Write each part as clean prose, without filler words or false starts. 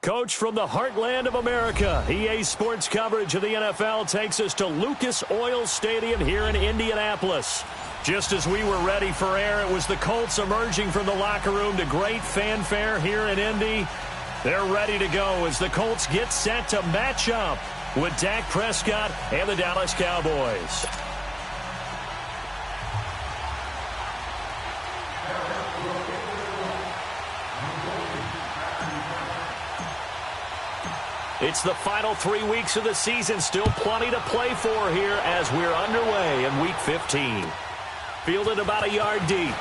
Coach from the heartland of America, EA Sports coverage of the NFL takes us to Lucas Oil Stadium here in Indianapolis. Just as we were ready for air, it was the Colts emerging from the locker room to great fanfare here in Indy. They're ready to go as the Colts get set to match up with Dak Prescott and the Dallas Cowboys. It's the final 3 weeks of the season. Still plenty to play for here as we're underway in Week 15. Fielded about a yard deep.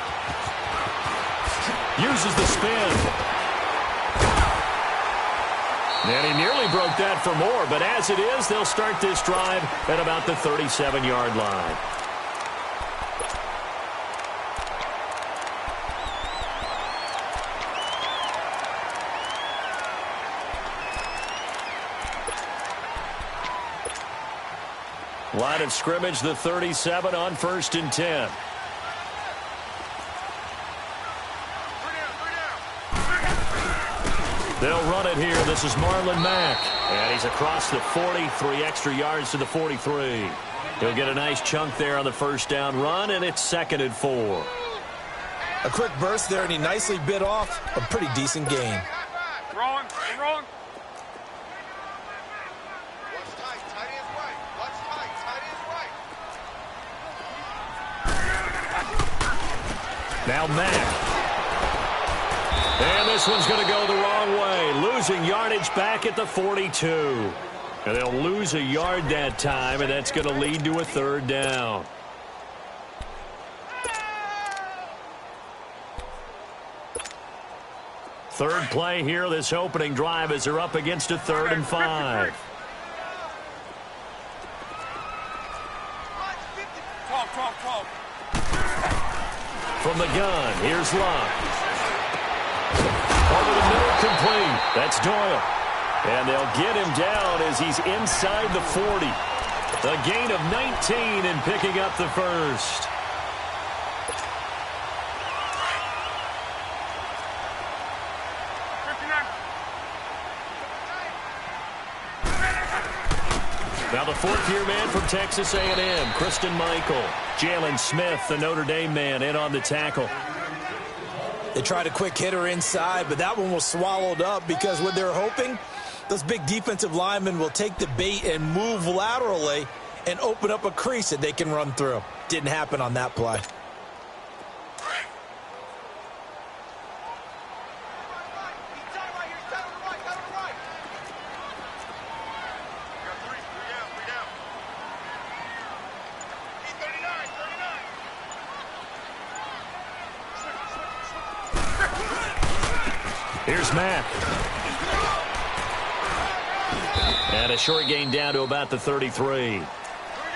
Uses the spin. And he nearly broke that for more, but as it is, they'll start this drive at about the 37-yard line. Line of scrimmage, the 37 on 1st and 10. They'll run it here. This is Marlon Mack. And he's across the 40, 3 extra yards to the 43. He'll get a nice chunk there on the first down run, and it's 2nd and 4. A quick burst there, and he nicely bit off a pretty decent gain. Wrong. Now Mack. And this one's going to go the wrong way. Losing yardage back at the 42. And they'll lose a yard that time, and that's going to lead to a 3rd down. Third play here, this opening drive, as they're up against a 3rd and 5. Talk. From the gun, here's Locke. Over the middle, complete. That's Doyle. And they'll get him down as he's inside the 40. A gain of 19 and picking up the first. Now the 4th-year man from Texas A&M, Kristen Michael. Jalen Smith, the Notre Dame man, in on the tackle. They tried a quick hitter inside, but that one was swallowed up because what they're hoping, those big defensive linemen will take the bait and move laterally and open up a crease that they can run through. Didn't happen on that play. Here's Mack. And a short gain down to about the 33.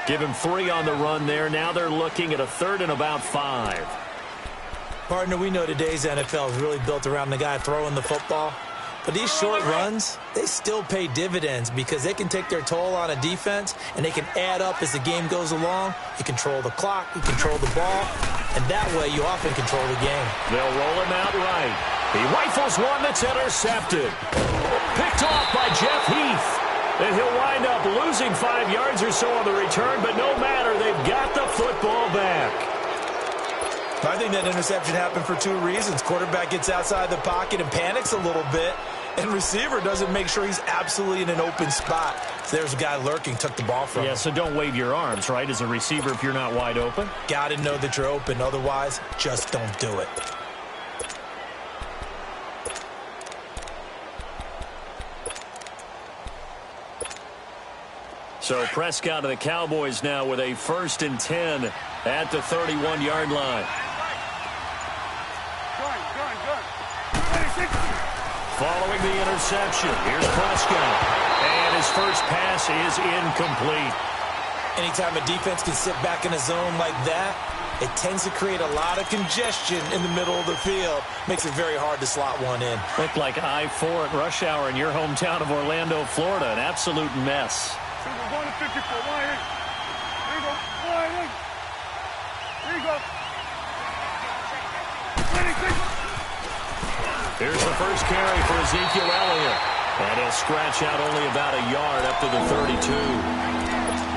Give him 3 on the run there. Now they're looking at a 3rd and about 5. Partner, we know today's NFL is really built around the guy throwing the football. But these short runs, they still pay dividends because they can take their toll on a defense and they can add up as the game goes along. You control the clock, you control the ball, and that way you often control the game. They'll roll him out right. He rifles one that's intercepted. Picked off by Jeff Heath. And he'll wind up losing 5 yards or so on the return, but no matter, they've got the football back. I think that interception happened for 2 reasons. Quarterback gets outside the pocket and panics a little bit, and receiver doesn't make sure he's absolutely in an open spot. So there's a guy lurking, took the ball from him. Yeah, so don't wave your arms, right, as a receiver if you're not wide open. Got to know that you're open. Otherwise, just don't do it. So Prescott of the Cowboys now with a 1st and 10 at the 31-yard line. Following the interception, here's Prescott. And his first pass is incomplete. Anytime a defense can sit back in a zone like that, it tends to create a lot of congestion in the middle of the field. Makes it very hard to slot one in. Looked like I-4 at rush hour in your hometown of Orlando, Florida. An absolute mess. Going to 54. There you go. There you go. Here's the first carry for Ezekiel Elliott. And he'll scratch out only about a yard up to the 32.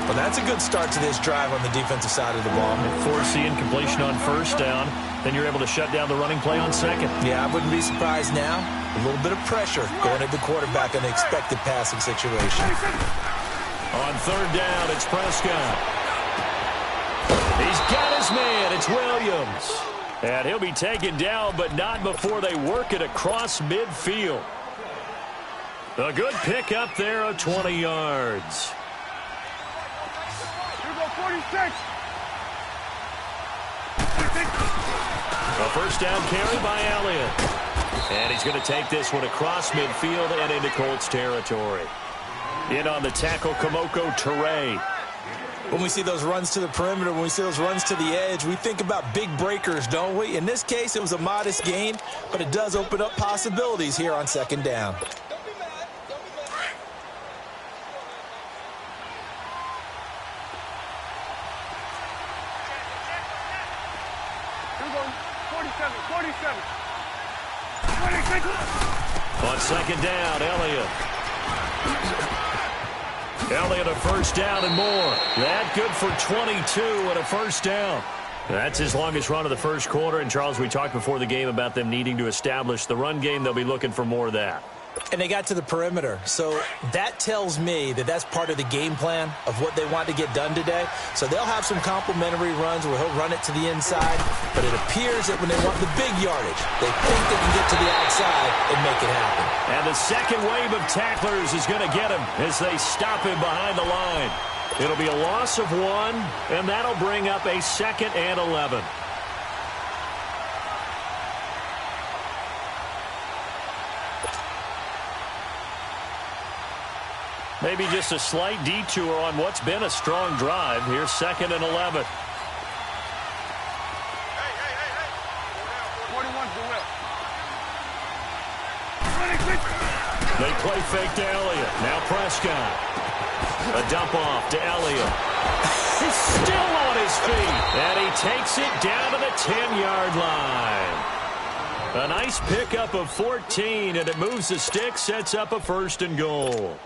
Well, that's a good start to this drive on the defensive side of the ball. Force the incompletion on first down. Then you're able to shut down the running play on second. Yeah, I wouldn't be surprised now. A little bit of pressure going at the quarterback in the expected passing situation. On third down, it's Prescott. He's got his man. It's Williams. And he'll be taken down, but not before they work it across midfield. A good pickup there of 20 yards. Here go 46. A first down carry by Elliott. And he's going to take this one across midfield and into Colts territory. In on the tackle, Kamoko Toure. When we see those runs to the perimeter, when we see those runs to the edge, we think about big breakers, don't we? In this case, it was a modest gain, but it does open up possibilities here on second down. Here goes 47, 47. 26. On second down, Elliott. Elliott a first down and more. That good for 22 and a first down. That's his longest run of the first quarter. And, Charles, we talked before the game about them needing to establish the run game. They'll be looking for more of that. And they got to the perimeter. So that tells me that that's part of the game plan of what they want to get done today. So they'll have some complementary runs where he'll run it to the inside. But it appears that when they want the big yardage, they think they can get to the outside and make it happen. And the second wave of tacklers is going to get him as they stop him behind the line. It'll be a loss of 1, and that'll bring up a 2nd and 11. Maybe just a slight detour on what's been a strong drive. Here's 2nd and 11. 41's the whip. They play fake to Elliott. Now Prescott. A dump off to Elliott. He's still on his feet. And he takes it down to the 10-yard line. A nice pickup of 14, and it moves the stick, sets up a 1st and goal.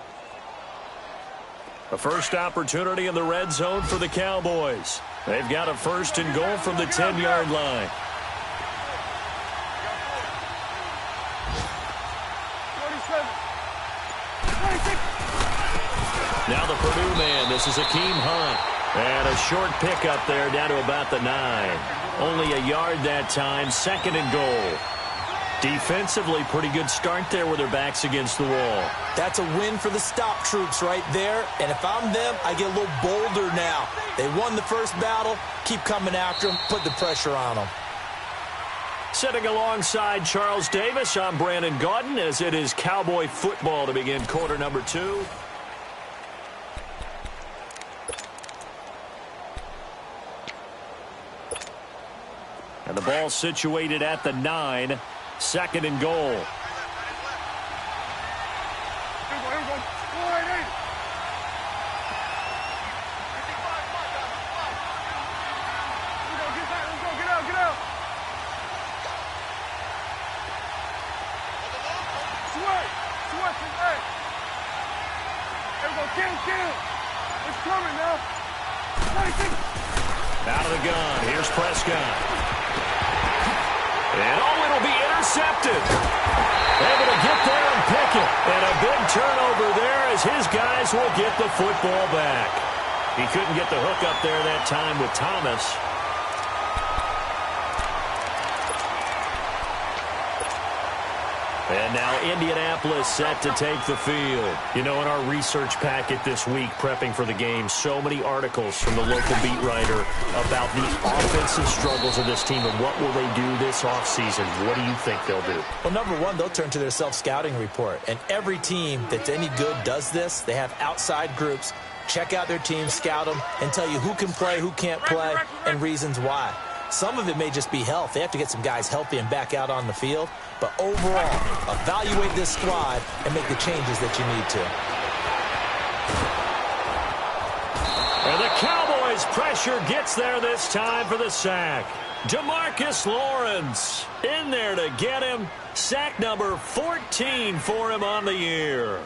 A first opportunity in the red zone for the Cowboys. They've got a 1st and goal from the 10-yard line. 47. 26. Now the Purdue man. This is Akeem Hunt. And a short pickup there down to about the 9. Only a yard that time. 2nd and goal. Defensively, pretty good start there with their backs against the wall. That's a win for the stop troops right there. And if I'm them, I get a little bolder now. They won the first battle. Keep coming after them. Put the pressure on them. Sitting alongside Charles Davis, I'm Brandon Gaudin, as it is Cowboy football to begin quarter number 2. And the ball situated at the 9. 2nd and goal. Here we go. 488. Let's go, get out, get out. Sweat, hey. Here we go, kill. It's coming now. 26. Out of the gun, here's Prescott. And it'll be intercepted. Able to get there and pick it. And a big turnover there as his guys will get the football back. He couldn't get the hook up there that time with Thomas. And now Indianapolis set to take the field. You know, in our research packet this week, prepping for the game, so many articles from the local beat writer about the offensive struggles of this team and what will they do this offseason. What do you think they'll do? Well, number one, they'll turn to their self-scouting report. And every team that's any good does this. They have outside groups. Check out their team, scout them, and tell you who can play, who can't play, and reasons why. Some of it may just be health. They have to get some guys healthy and back out on the field. But overall, evaluate this squad and make the changes that you need to. And the Cowboys pressure gets there this time for the sack. DeMarcus Lawrence in there to get him. Sack number 14 for him on the year.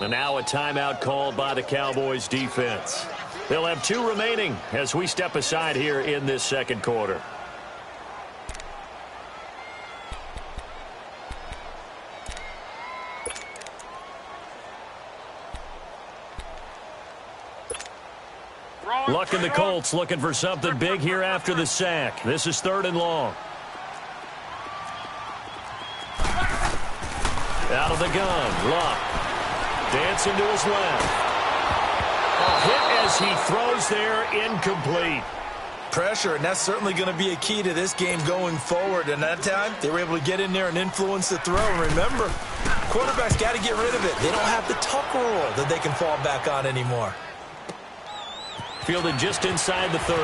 And now a timeout called by the Cowboys defense. They'll have 2 remaining as we step aside here in this second quarter. Luck and the Colts looking for something big here after the sack. This is 3rd and long. Out of the gun, Luck. Dancing to his left. A hit as he throws there, incomplete. Pressure, and that's certainly going to be a key to this game going forward. And that time, they were able to get in there and influence the throw. And remember, quarterbacks got to get rid of it. They don't have the tuck rule that they can fall back on anymore. Fielded just inside the 30.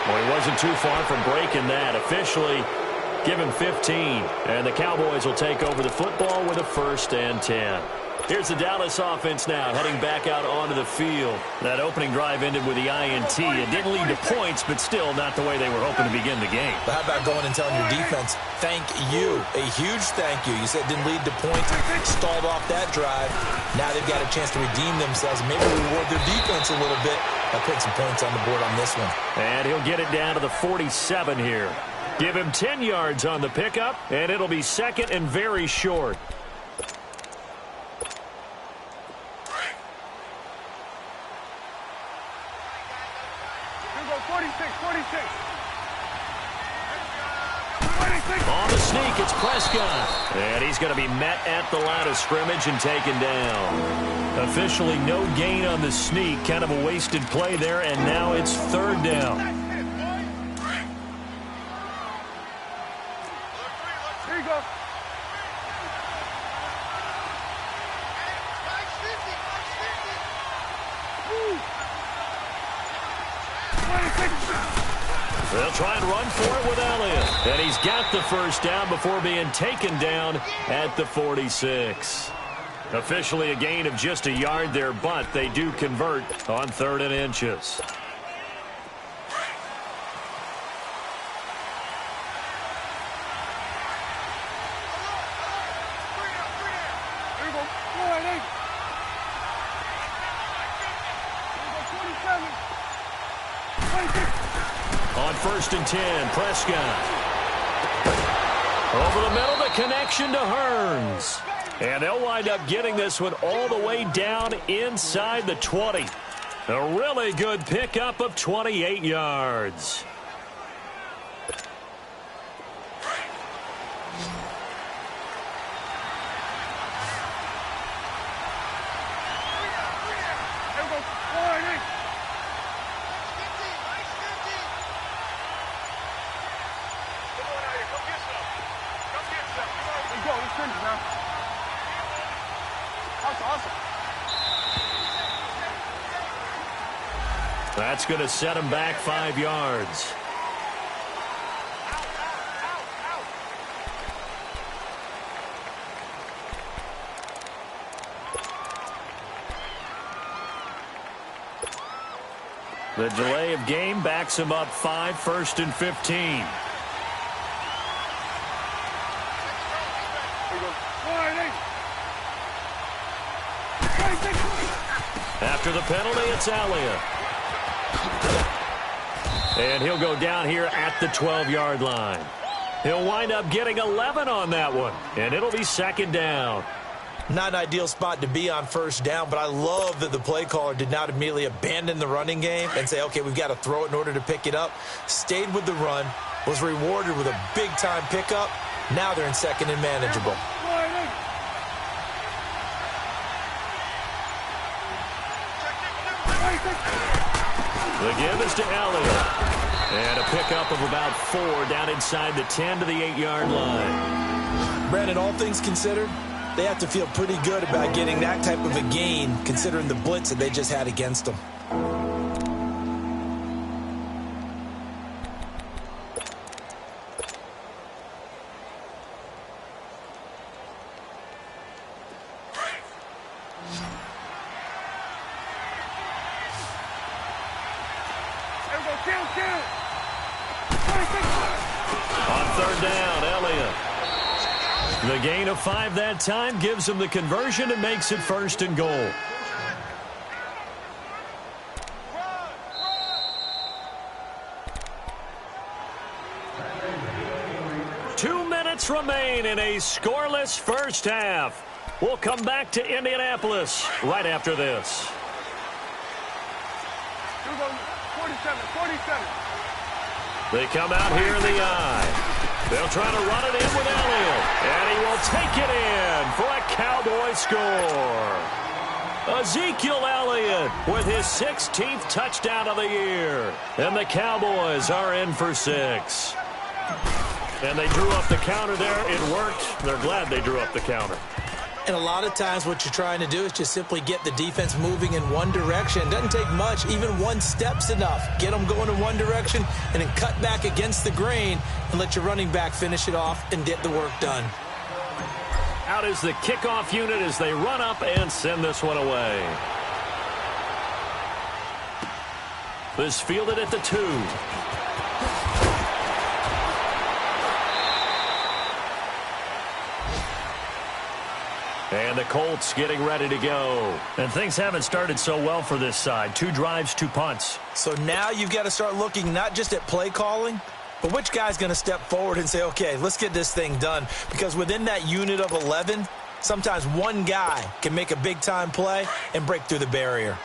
Well, he wasn't too far from breaking that. Officially, give him 15. And the Cowboys will take over the football with a 1st and 10. Here's the Dallas offense now, heading back out onto the field. That opening drive ended with the INT. It didn't lead to points, but still not the way they were hoping to begin the game. But how about going and telling your defense, thank you, a huge thank you. You said it didn't lead to points, stalled off that drive. Now they've got a chance to redeem themselves and maybe reward their defense a little bit by putting some points on the board on this one. And he'll get it down to the 47 here. Give him 10 yards on the pickup, and it'll be 2nd and very short. On the sneak, it's Prescott. And he's going to be met at the line of scrimmage and taken down. Officially no gain on the sneak. Kind of a wasted play there, and now it's 3rd down. Here you go. They'll try and run for it with Elliott. And he's got the 1st down before being taken down at the 46. Officially a gain of just a yard there, but they do convert on 3rd and inches. On 1st and 10, Prescott. Over the middle, the connection to Hearns. And they'll wind up getting this one all the way down inside the 20. A really good pickup of 28 yards. That's going to set him back 5 yards. The delay of game backs him up 5, 1st and 15. After the penalty, it's Elliott. And he'll go down here at the 12-yard line. He'll wind up getting 11 on that one, and it'll be 2nd down. Not an ideal spot to be on 1st down, but I love that the play caller did not immediately abandon the running game and say, okay, we've got to throw it in order to pick it up. Stayed with the run, was rewarded with a big-time pickup. Now they're in 2nd and manageable. The give is to Elliott. And a pickup of about 4 down inside the 10 to the 8-yard line. Brandon, all things considered, they have to feel pretty good about getting that type of a gain, considering the blitz that they just had against them. down, Elliott. The gain of 5 that time gives him the conversion and makes it 1st and goal. Remain in a scoreless first half. We'll come back to Indianapolis right after this. 47. They come out here in the eye. They'll try to run it in with Elliott, and he will take it in for a Cowboy score. Ezekiel Elliott with his 16th touchdown of the year, and the Cowboys are in for 6. And they drew up the counter there. It worked. They're glad they drew up the counter. And a lot of times what you're trying to do is just simply get the defense moving in one direction. Doesn't take much. Even one step's enough. Get them going in one direction and then cut back against the grain and let your running back finish it off and get the work done. Out is the kickoff unit as they run up and send this one away. This fielded at the 2. And the Colts getting ready to go. And things haven't started so well for this side. 2 drives, 2 punts. So now you've got to start looking not just at play calling, but which guy's going to step forward and say, okay, let's get this thing done. Because within that unit of 11, sometimes one guy can make a big-time play and break through the barrier.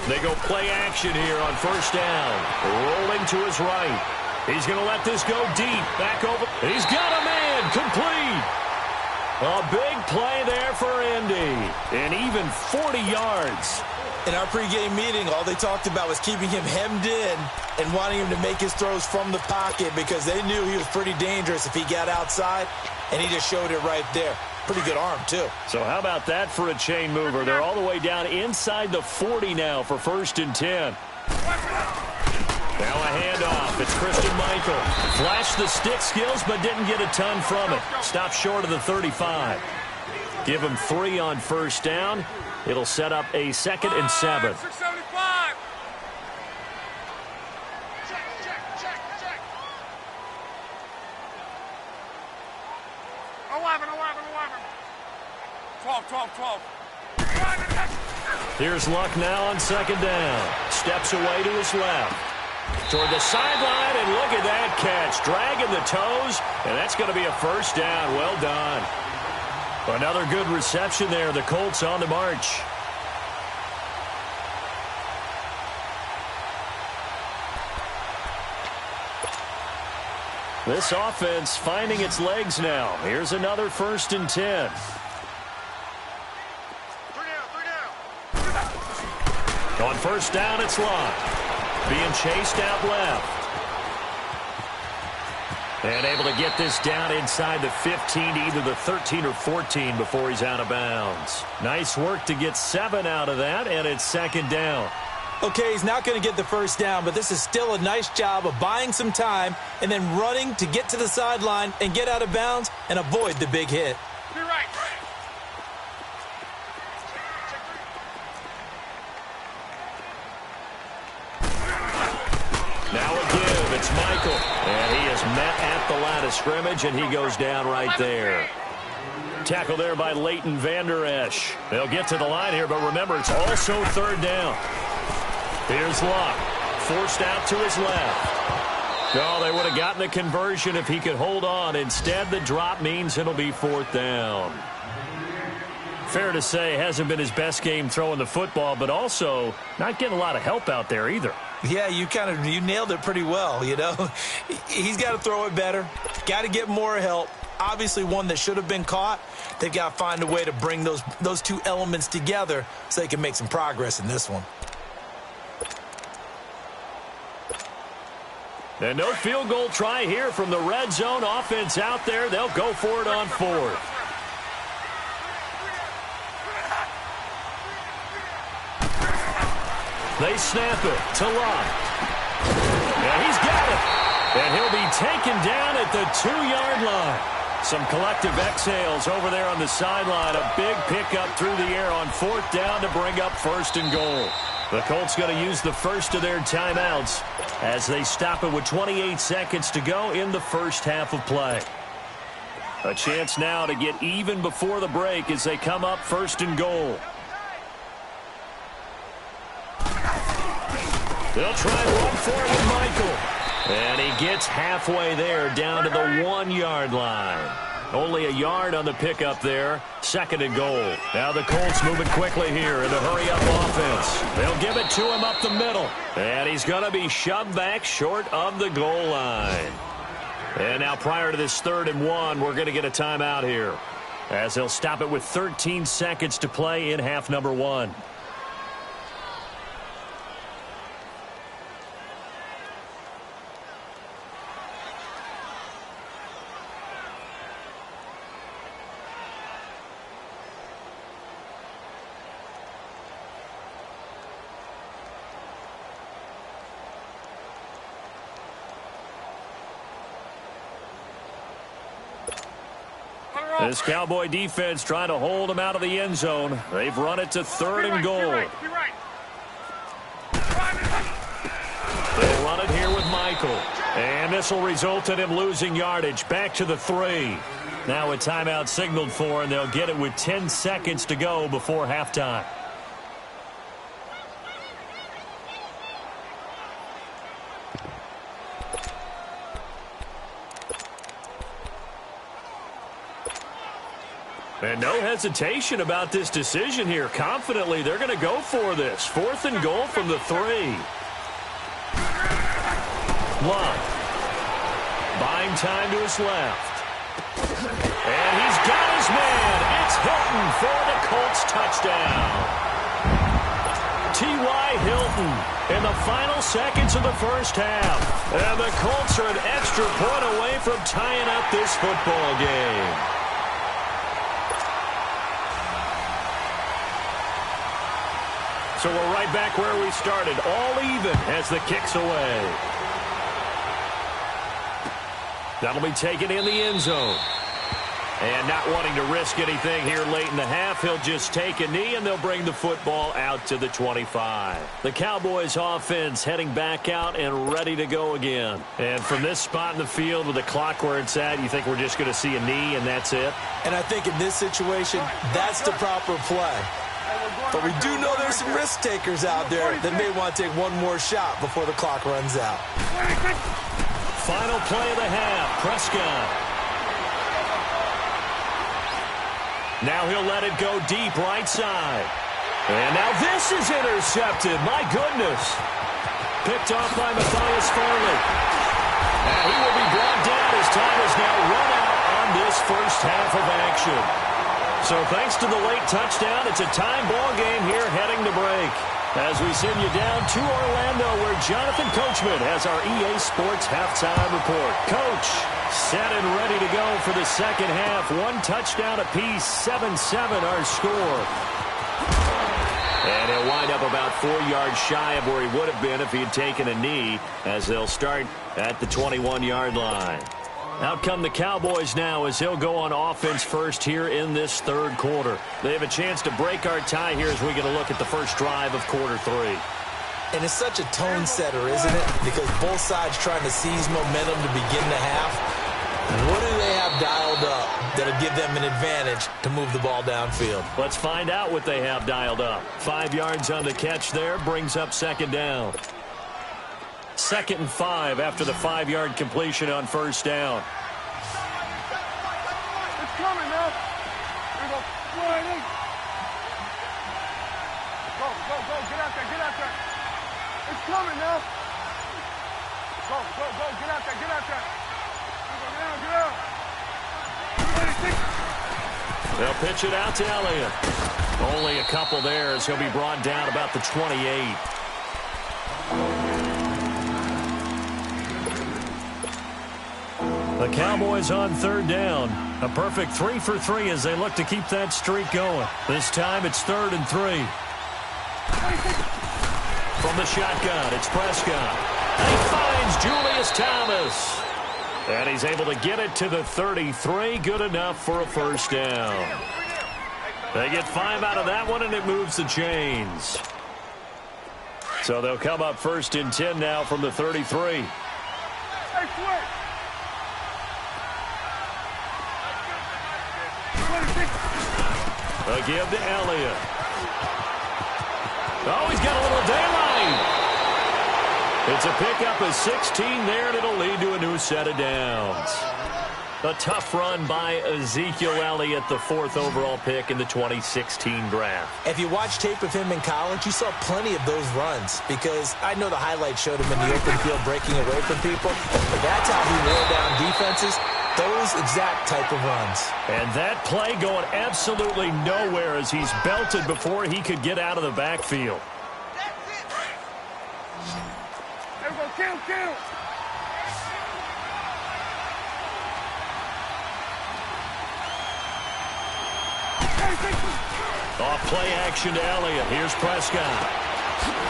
They go play action here on 1st down. Rolling to his right. He's going to let this go deep. Back over. He's got a man. Complete. A big play there for Indy. And even 40 yards. In our pregame meeting, all they talked about was keeping him hemmed in and wanting him to make his throws from the pocket because they knew he was pretty dangerous if he got outside, and he just showed it right there. Pretty good arm, too. So how about that for a chain mover? They're all the way down inside the 40 now for 1st and 10. Now a handoff. It's Christian Michael. Flashed the stick skills, but didn't get a ton from it. Stopped short of the 35. Give him 3 on 1st down. It'll set up a 2nd and 7. 675. Check. 11. 12. Here's Luck now on 2nd down. Steps away to his left. Toward the sideline, and look at that catch. Dragging the toes, and that's going to be a 1st down. Well done. Another good reception there. The Colts on the march. This offense finding its legs now. Here's another 1st and 10. On 1st down, it's Locke. Being chased out left. And able to get this down inside the 15 to either the 13 or 14 before he's out of bounds. Nice work to get 7 out of that, and it's 2nd down. Okay, he's not going to get the 1st down, but this is still a nice job of buying some time and then running to get to the sideline and get out of bounds and avoid the big hit. Be right. Now a give. It's Michael. And he is met at the line of scrimmage, and he goes down right there. Tackle there by Leighton Vander Esch. They'll get to the line here, but remember, it's also 3rd down. Here's Luck. Forced out to his left. No, they would have gotten the conversion if he could hold on. Instead, the drop means it'll be 4th down. Fair to say, hasn't been his best game throwing the football, but also not getting a lot of help out there either. Yeah, you nailed it pretty well, you know. He's got to throw it better. Got to get more help. Obviously one that should have been caught. They've got to find a way to bring those 2 elements together so they can make some progress in this one. And no field goal try here from the red zone offense out there. They'll go for it on 4th. They snap it to Locke. And he's got it. And he'll be taken down at the 2-yard line. Some collective exhales over there on the sideline. A big pickup through the air on 4th down to bring up 1st and goal. The Colts going to use the first of their timeouts as they stop it with 28 seconds to go in the first half of play. A chance now to get even before the break as they come up first and goal. They'll try and run for it with Michael. And he gets halfway there down to the 1 yard line. Only a yard on the pickup there. Second and goal. Now the Colts moving quickly here in the hurry-up offense. They'll give it to him up the middle. And he's going to be shoved back short of the goal line. And now prior to this 3rd and 1, we're going to get a timeout here, as they'll stop it with 13 seconds to play in half number 1. This Cowboy defense trying to hold him out of the end zone. They've run it to 3rd and goal. They'll run it here with Michael. And this will result in him losing yardage back to the 3. Now a timeout signaled for, and they'll get it with 10 seconds to go before halftime. And no hesitation about this decision here. Confidently, they're going to go for this. 4th and goal from the 3. Love. Buying time to his left. And he's got his man. It's Hilton for the Colts touchdown. T.Y. Hilton in the final seconds of the first half. And the Colts are an extra point away from tying up this football game. So we're right back where we started, all even as the kick's away. That'll be taken in the end zone. And not wanting to risk anything here late in the half, he'll just take a knee, and they'll bring the football out to the 25. The Cowboys offense heading back out and ready to go again. And from this spot in the field with the clock where it's at, you think we're just going to see a knee and that's it? And I think in this situation, that's the proper play. But we do know there's some risk takers out there that may want to take one more shot before the clock runs out. Final play of the half, Prescott. Now he'll let it go deep right side. And now this is intercepted. My goodness. Picked off by Matthias Farley. And he will be brought down as time is now run out on this first half of action. So thanks to the late touchdown, it's a time ball game here heading to break. As we send you down to Orlando, where Jonathan Coachman has our EA Sports halftime report. Coach, set and ready to go for the second half. 1 touchdown apiece, 7-7 our score. And he'll wind up about 4 yards shy of where he would have been if he had taken a knee, as they'll start at the 21-yard line. Out come the Cowboys now as he'll go on offense first here in this 3rd quarter. They have a chance to break our tie here as we get a look at the first drive of quarter 3. And it's such a tone setter, isn't it? Because both sides trying to seize momentum to begin the half. And what do they have dialed up that'll give them an advantage to move the ball downfield? Let's find out what they have dialed up. 5 yards on the catch there, brings up 2nd down. 2nd and 5 after the 5-yard completion on first down. It's coming, man. Here we go. Go, go, go. Get out there, get out there. It's coming now. Go, go, go. Get out there, get out there. Get out, get out. They'll pitch it out to Elliott. Only a couple there as he'll be brought down about the 28. The Cowboys on 3rd down. A perfect 3 for 3 as they look to keep that streak going. This time it's 3rd and 3. From the shotgun, it's Prescott. And he finds Julius Thomas. And he's able to get it to the 33. Good enough for a first down. They get 5 out of that one, and it moves the chains. So they'll come up 1st and 10 now from the 33. Hey, switch. 26. A give to Elliott. Oh, he's got a little daylight. It's a pickup of 16 there, and it'll lead to a new set of downs. A tough run by Ezekiel Elliott, the 4th overall pick in the 2016 draft. If you watch tape of him in college, you saw plenty of those runs because I know the highlights showed him in the open field breaking away from people, but that's how he wore down defenses, those exact type of runs. And that play going absolutely nowhere as he's belted before he could get out of the backfield. There we go, kill. Off play action to Elliott. Here's Prescott.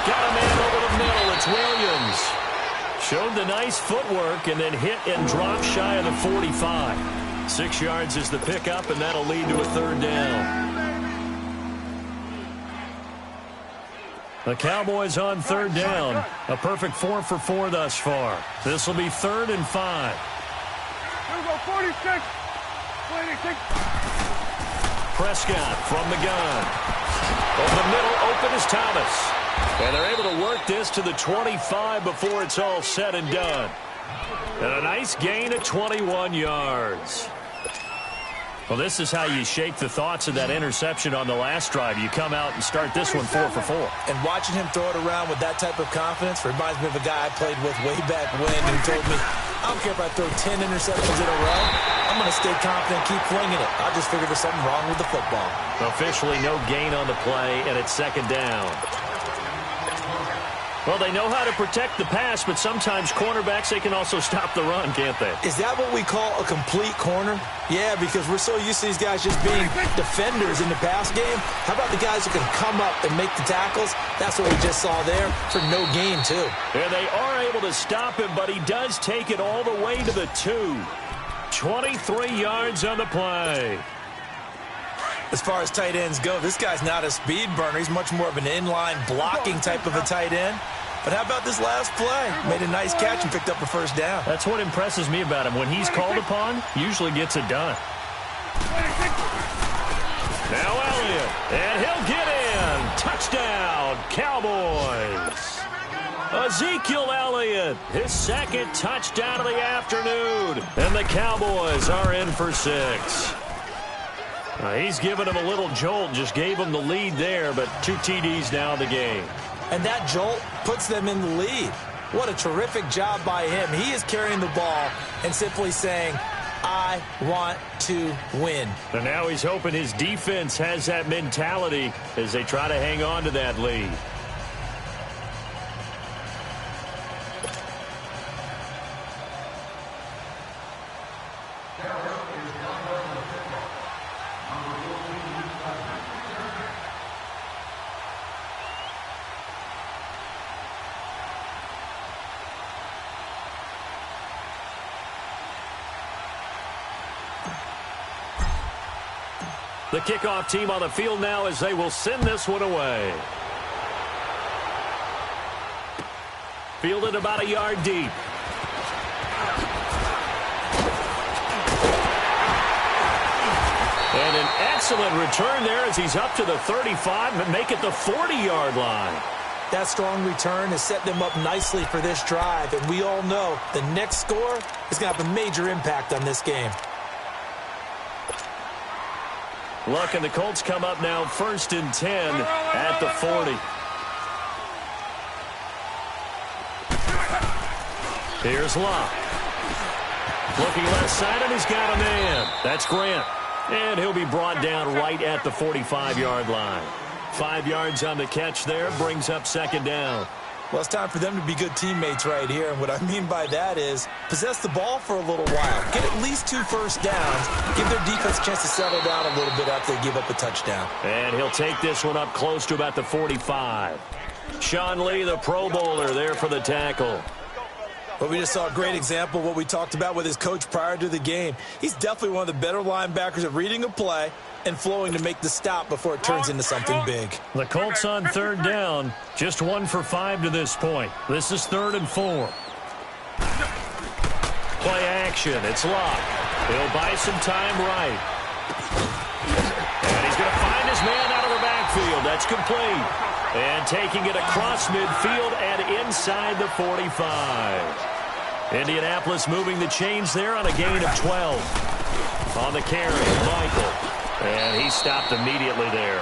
Got a man over the middle. It's Williams. Showed the nice footwork and then hit and dropped shy of the 45. 6 yards is the pickup, and that'll lead to a 3rd down. The Cowboys on 3rd down. A perfect 4 for 4 thus far. This will be 3rd and 5. Here we go, 46. 26. Prescott from the gun. Over the middle, open is Thomas. And they're able to work this to the 25 before it's all said and done. And a nice gain of 21 yards. Well, this is how you shake the thoughts of that interception on the last drive. You come out and start this one 4 for 4. And watching him throw it around with that type of confidence reminds me of a guy I played with way back when who told me, I don't care if I throw 10 interceptions in a row. I'm going to stay confident, keep flinging it. I just figured there's something wrong with the football. Officially no gain on the play, and it's 2nd down. Well, they know how to protect the pass, but sometimes cornerbacks, they can also stop the run, can't they? Is that what we call a complete corner? Yeah, because we're so used to these guys just being defenders in the pass game. How about the guys who can come up and make the tackles? That's what we just saw there for no gain, too. Yeah, they are able to stop him, but he does take it all the way to the 2. 23 yards on the play. As far as tight ends go, this guy's not a speed burner. He's much more of an inline blocking type of a tight end. But how about this last play? Made a nice catch and picked up a 1st down. That's what impresses me about him. When he's called upon, usually gets it done. Now Elliott, and he'll get in. Touchdown, Cowboys. Ezekiel Elliott, his 2nd touchdown of the afternoon. And the Cowboys are in for 6. He's given him a little jolt, just gave him the lead there, but 2 TDs now in the game. And that jolt puts them in the lead. What a terrific job by him. He is carrying the ball and simply saying, I want to win. And now he's hoping his defense has that mentality as they try to hang on to that lead. The kickoff team on the field now as they will send this one away. Fielded about a yard deep. And an excellent return there as he's up to the 35 and make it the 40-yard line. That strong return has set them up nicely for this drive, and we all know the next score is going to have a major impact on this game. Look, and the Colts come up now 1st and 10 at the 40. Here's Locke. Looking left side, and he's got a man. That's Grant. And he'll be brought down right at the 45-yard line. 5 yards on the catch there, brings up 2nd down. Well, it's time for them to be good teammates right here. And what I mean by that is possess the ball for a little while. Get at least 2 first downs. Give their defense a chance to settle down a little bit after they give up a touchdown. And he'll take this one up close to about the 45. Sean Lee, the Pro Bowler, there for the tackle. Well, we just saw a great example of what we talked about with his coach prior to the game. He's definitely one of the better linebackers at reading a play and flowing to make the stop before it turns into something big. The Colts on third down, just 1 for 5 to this point. This is 3rd and 4. Play action, it's locked. He'll buy some time right. And he's going to find his man out of the backfield. That's complete. And taking it across midfield and inside the 45. Indianapolis moving the chains there on a gain of 12. On the carry, Michael. And he stopped immediately there.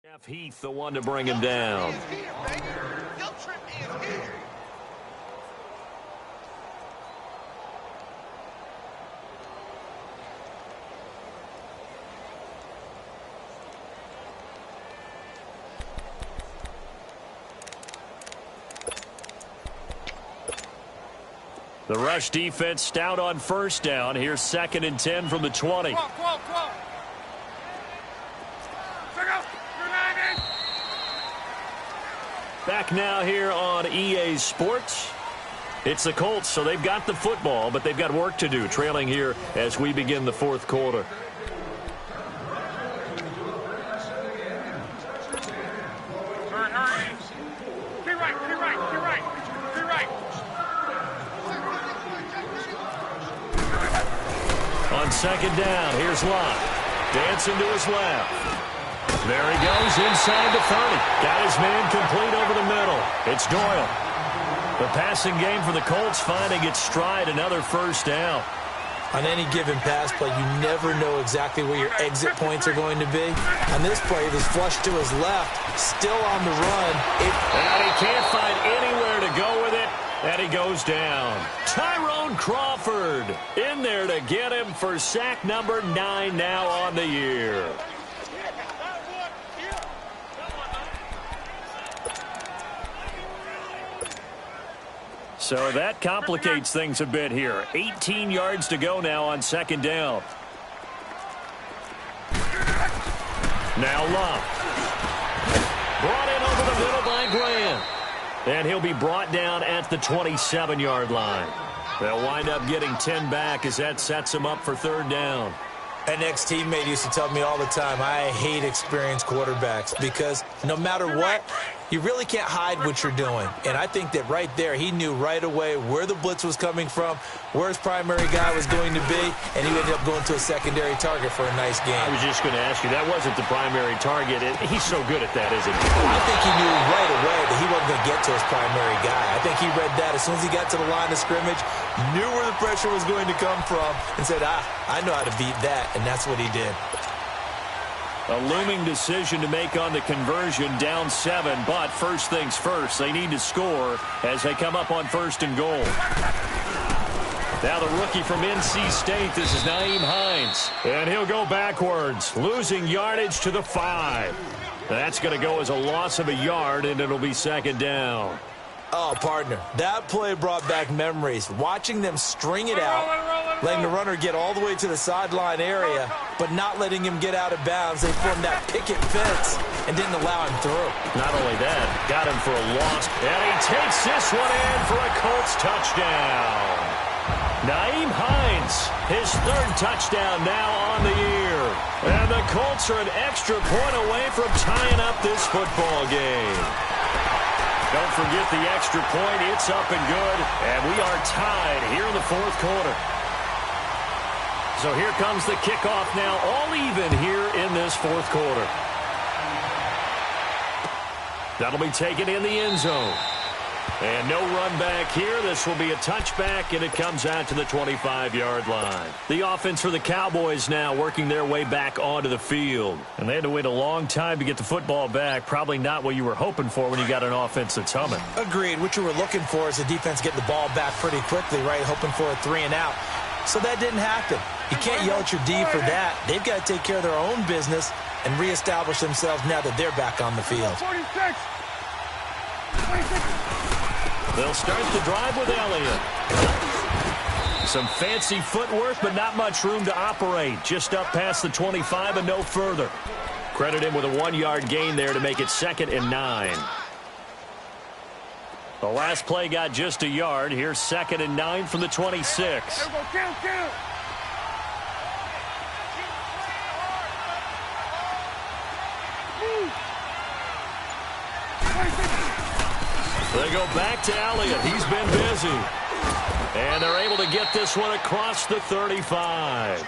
Jeff Heath, the one to bring him down. The rush defense stout on first down. Here's 2nd and 10 from the 20. Back now here on EA Sports. It's the Colts, so they've got the football, but they've got work to do, trailing here as we begin the 4th quarter. On 2nd down, here's Locke. Dancing to his left. There he goes inside the 30. Got his man complete over the middle. It's Doyle. The passing game for the Colts finding its stride, another first down. On any given pass play, you never know exactly where your exit points are going to be. On this play, it was flushed to his left, still on the run. And he can't find anywhere to go with it, and he goes down. Tyrone Crawford in there to get him for sack number 9 now on the year. So that complicates things a bit here. 18 yards to go now on 2nd down. Now Love. Brought in over the middle by Graham. And he'll be brought down at the 27-yard line. They'll wind up getting 10 back as that sets them up for 3rd down. An ex-teammate used to tell me all the time, I hate experienced quarterbacks because no matter what, you really can't hide what you're doing. And I think that right there, he knew right away where the blitz was coming from, where his primary guy was going to be, and he ended up going to a secondary target for a nice game. I was just going to ask you, that wasn't the primary target. He's so good at that, isn't he? I think he knew right away that he wasn't going to get to his primary guy. I think he read that as soon as he got to the line of scrimmage, knew where the pressure was going to come from, and said, I know how to beat that, and that's what he did. A looming decision to make on the conversion, down 7, but first things first, they need to score as they come up on 1st and goal. Now the rookie from NC State, this is Nyheim Hines, and he'll go backwards, losing yardage to the 5. That's going to go as a loss of a yard, and it'll be 2nd down. Oh, partner, that play brought back memories. Watching them string it out, letting the runner get all the way to the sideline area, but not letting him get out of bounds. They formed that picket fence and didn't allow him through. Not only that, got him for a loss, and he takes this one in for a Colts touchdown. Nyheim Hines, his 3rd touchdown now on the year. And the Colts are an extra point away from tying up this football game. Don't forget the extra point. It's up and good. And we are tied here in the 4th quarter. So here comes the kickoff now, all even here in this 4th quarter. That'll be taken in the end zone. And no run back here. This will be a touchback, and it comes out to the 25-yard line. The offense for the Cowboys now working their way back onto the field. And they had to wait a long time to get the football back. Probably not what you were hoping for when you got an offense that's humming. Agreed. What you were looking for is the defense getting the ball back pretty quickly, right? Hoping for a 3-and-out. So that didn't happen. You can't yell at your D for that. They've got to take care of their own business and reestablish themselves now that they're back on the field. 46. They'll start the drive with Elliott. Some fancy footwork, but not much room to operate. Just up past the 25 and no further. Credit him with a 1-yard gain there to make it 2nd and 9. The last play got just a yard. Here's 2nd and 9 from the 26. There we go. Kill. They go back to Elliott. He's been busy. And they're able to get this one across the 35.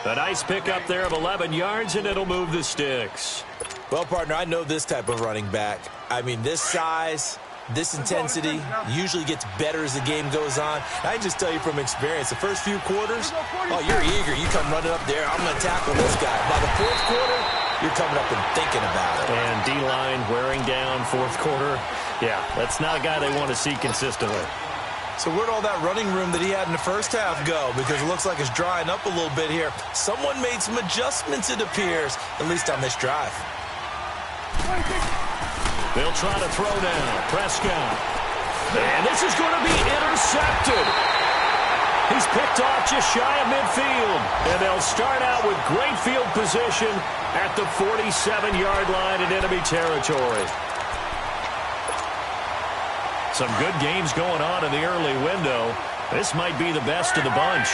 A nice pickup there of 11 yards, and it'll move the sticks. Well, partner, I know this type of running back. I mean, this size, this intensity usually gets better as the game goes on. I can just tell you from experience, the first few quarters, oh, you're eager. You come running up there, I'm going to tackle this guy. By the fourth quarter, you're coming up and thinking about it. And D-line wearing down fourth quarter. Yeah, that's not a guy they want to see consistently. So where'd all that running room that he had in the first half go? Because it looks like it's drying up a little bit here. Someone made some adjustments, it appears, at least on this drive. They'll try to throw now. Prescott. And this is going to be intercepted. He's picked off just shy of midfield. And they'll start out with great field position at the 47-yard line in enemy territory. Some good games going on in the early window. This might be the best of the bunch.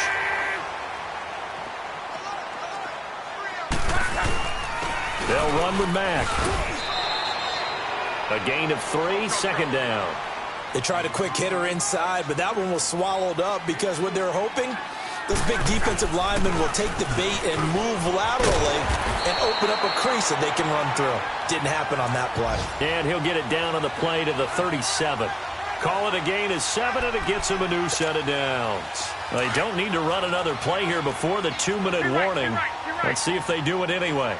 They'll run with Mack. A gain of 3, 2nd down. They tried a quick hitter inside, but that one was swallowed up because what they're hoping, those big defensive linemen will take the bait and move laterally and open up a crease that they can run through. Didn't happen on that play. And he'll get it down on the play to the 37. Call it a gain of 7, and it gets him a new set of downs. They don't need to run another play here before the 2-minute warning. Let's see if they do it anyway.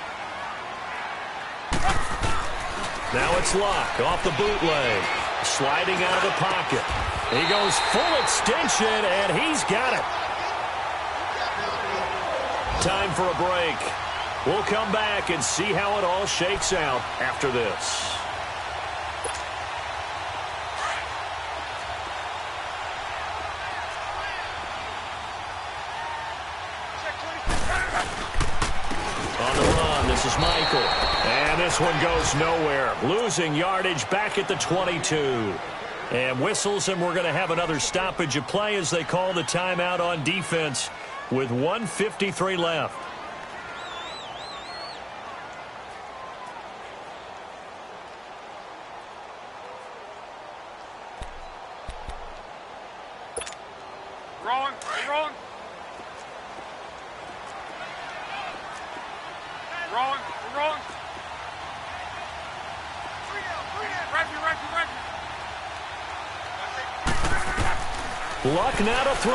Now it's Locke off the bootleg. Sliding out of the pocket. He goes full extension, and he's got it. Time for a break. We'll come back and see how it all shakes out after this. On the run, this is Michael. And this one goes nowhere. Losing yardage back at the 22. And whistles, and we're going to have another stoppage of play as they call the timeout on defense with 1:53 left. Rolling. Luck now to throw.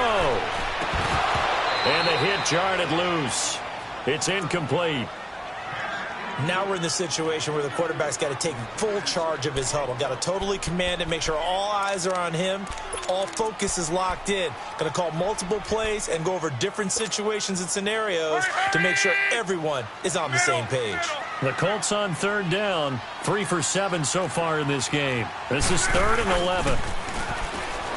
And the hit jarred it loose. It's incomplete. Now we're in the situation where the quarterback's got to take full charge of his huddle. Got to totally command it, make sure all eyes are on him. All focus is locked in. Going to call multiple plays and go over different situations and scenarios to make sure everyone is on the same page. The Colts on 3rd down. 3 for 7 so far in this game. This is 3rd and 11.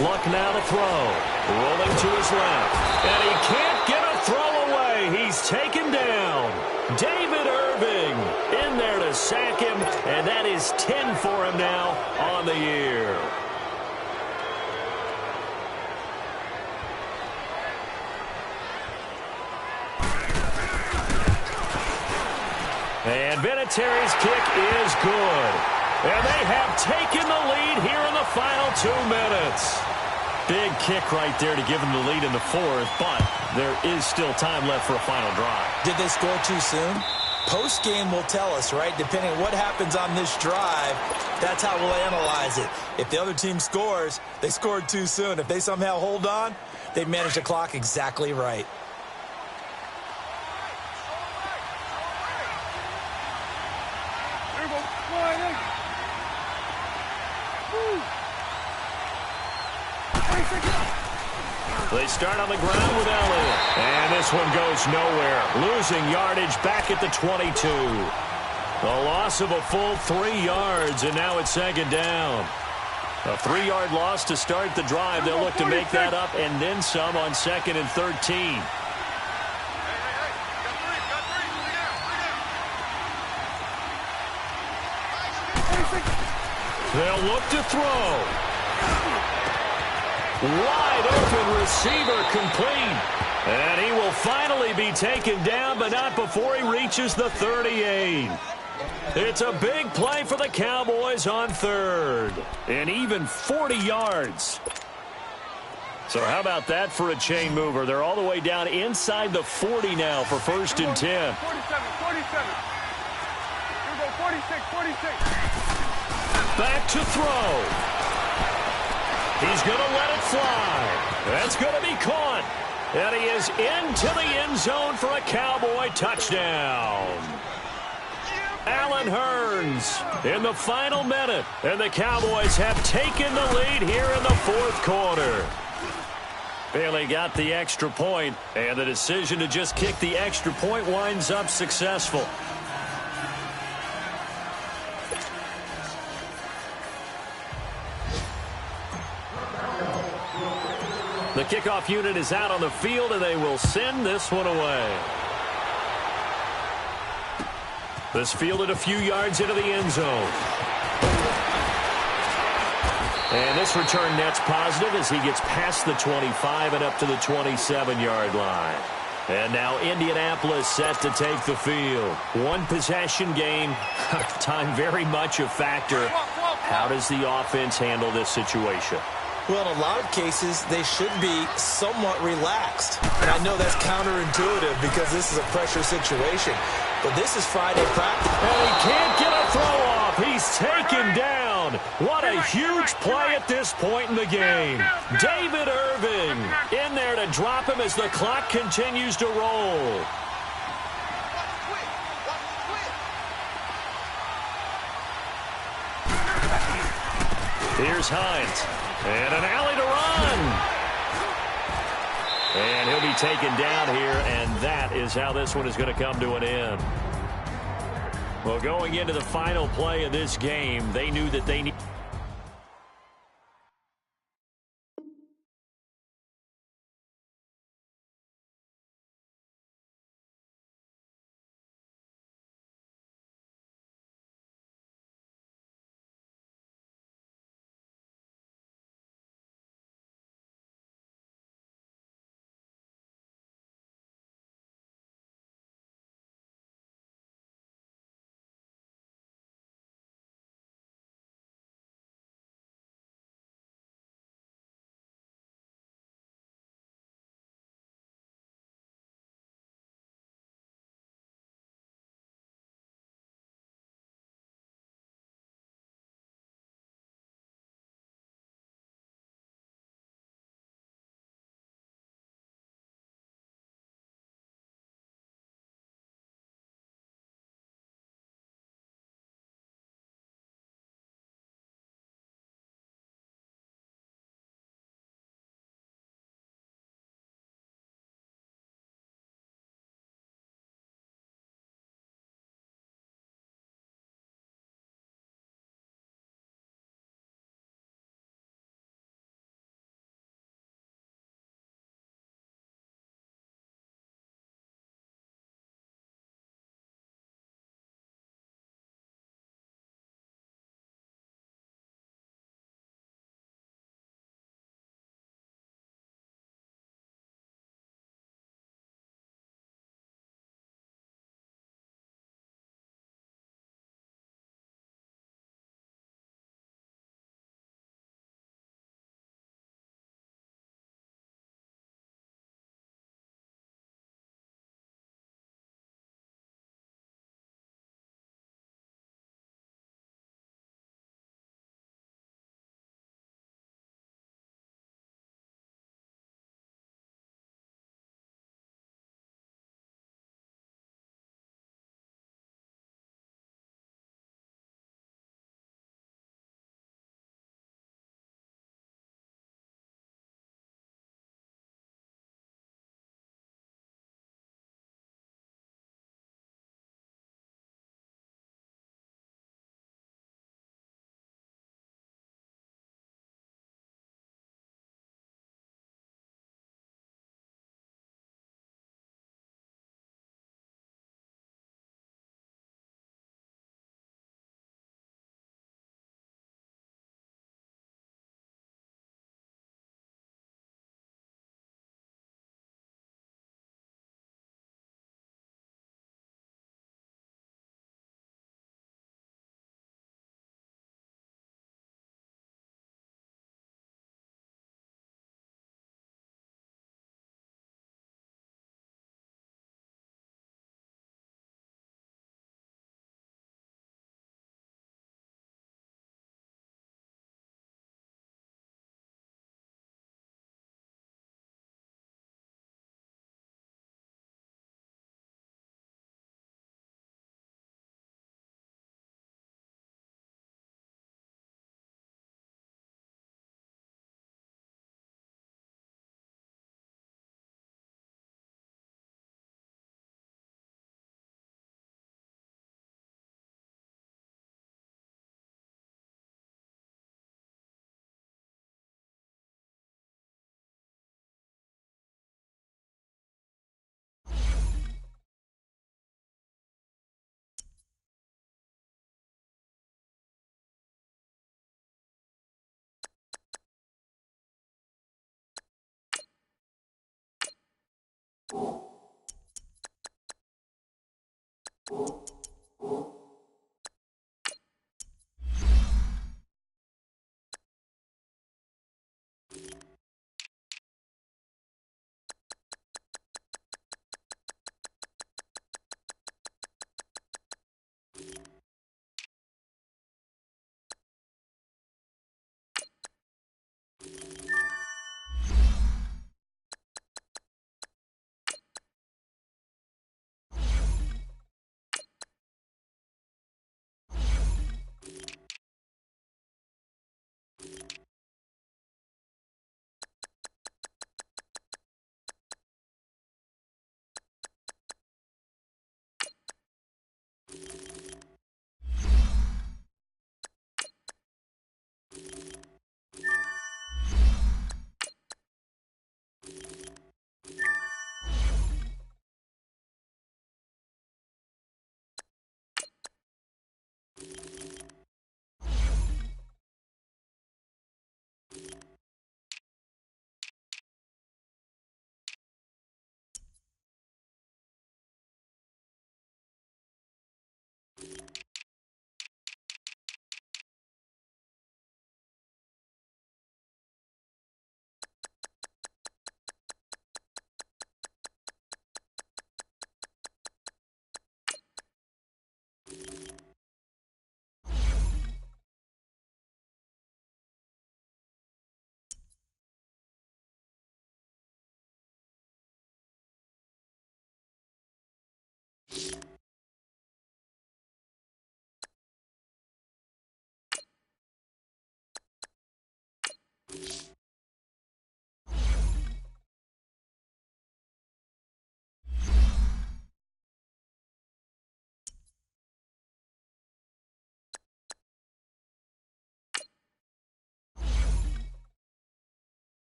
Luck now to throw. Rolling to his left. And he can't get a throw away. He's taken down. David Irving in there to sack him. And that is 10 for him now on the year. And Vinatieri's kick is good. And they have taken the lead here in the final 2 minutes. Big kick right there to give them the lead in the 4th, but there is still time left for a final drive. Did they score too soon? Post-game will tell us, right? Depending on what happens on this drive, that's how we'll analyze it. If the other team scores, they scored too soon. If they somehow hold on, they managed the clock exactly right. There you go. Fly in. Woo. They start on the ground with Elliott. And this one goes nowhere. Losing yardage back at the 22. A loss of a full 3 yards, and now it's second down. A 3-yard loss to start the drive. They'll look to make that up and then some on 2nd and 13. They'll look to throw. Wide open receiver complete. And he will finally be taken down, but not before he reaches the 38. It's a big play for the Cowboys on 3rd. And even 40 yards. So how about that for a chain mover? They're all the way down inside the 40 now for 1st and 10. 47, 47. Here we go, 46, 46. Back to throw. He's going to let it fly. That's going to be caught. And he is into the end zone for a Cowboy touchdown. Allen Hurns in the final minute. And the Cowboys have taken the lead here in the 4th quarter. Bailey got the extra point, and the decision to just kick the extra point winds up successful. The kickoff unit is out on the field, and they will send this one away. This fielded a few yards into the end zone. And this return net's positive as he gets past the 25 and up to the 27-yard line. And now Indianapolis set to take the field. One possession game. Time very much a factor. How does the offense handle this situation? Well, in a lot of cases, they should be somewhat relaxed. And I know that's counterintuitive because this is a pressure situation. But this is Friday practice. And he can't get a throw off. He's taken down. What a huge play at this point in the game. David Irving in there to drop him as the clock continues to roll. Here's Hines. And an alley to run. And he'll be taken down here, and that is how this one is going to come to an end. Well, going into the final play of this game, they knew that they need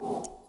You